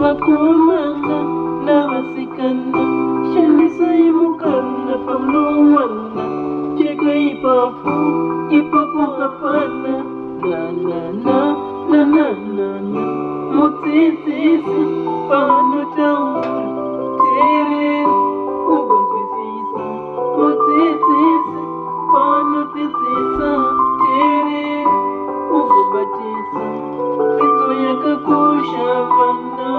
Wakumana na wasikana shandisayimukana pamluwana cheka ipapu ipapu hapana na na na na na na na mutitisi pano taura tere ubunzwisisa mutitisi pano titisa tere ububatisa Sizo yakakusha vana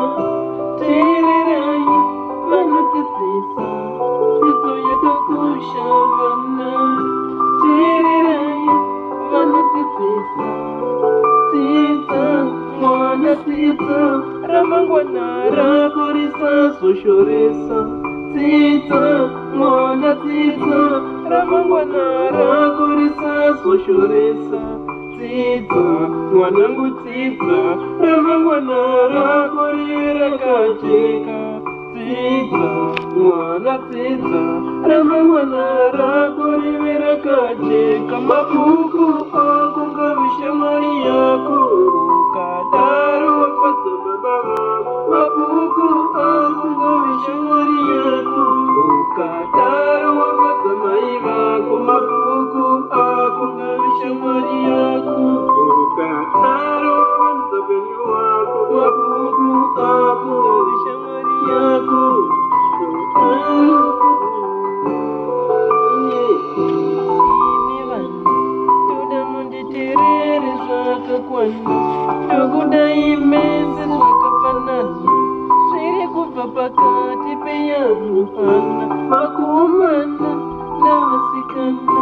Tererai vana titisa Sizo yakakusha vana Tererai vana titisa Tita, mwana tita Ramangwana rakorisa soshoresa Tita, mwana tita Ramangwana rakorisa soshoresa Tita, mwanangu tita, ramangwana rako rirakajeka. Tita, mwana tita, ramangwana rako rirakajeka. Mabuku ako ngavisha mari yako, ukadaro wafata baba. Mabuku ako ngavisha mari yako, ukadaro wafata mai vako. Mabuku ako ngavisha mari yako. Ukataro mtabeni wako mabuku ako vishamari yako tudamunditirere zvakakwanda tokudaimese zvakafanana zviri kubva pakati peyanhufana vakomana navasikana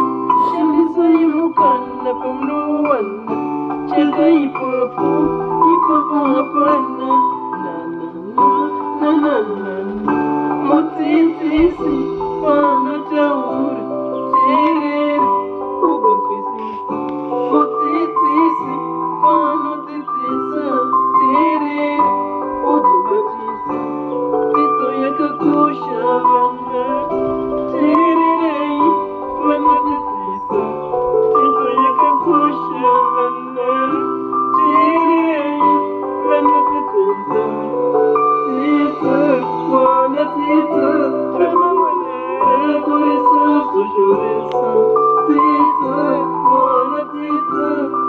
shandisayimukana pamunowana cheka ipapo ipapo hapana nananana mudzidzisi panotaura teerera ugonzwisisa mudzidzisi panodzidzisa teerera ugobatisa dzidzo yakakosha vana teererai vanodzidzisa dzidzo yakakosha vana teererai vanodzidzisa dzidza mwana dzidza ramangwana rakoresa soshoresa dzidza mwana dzidza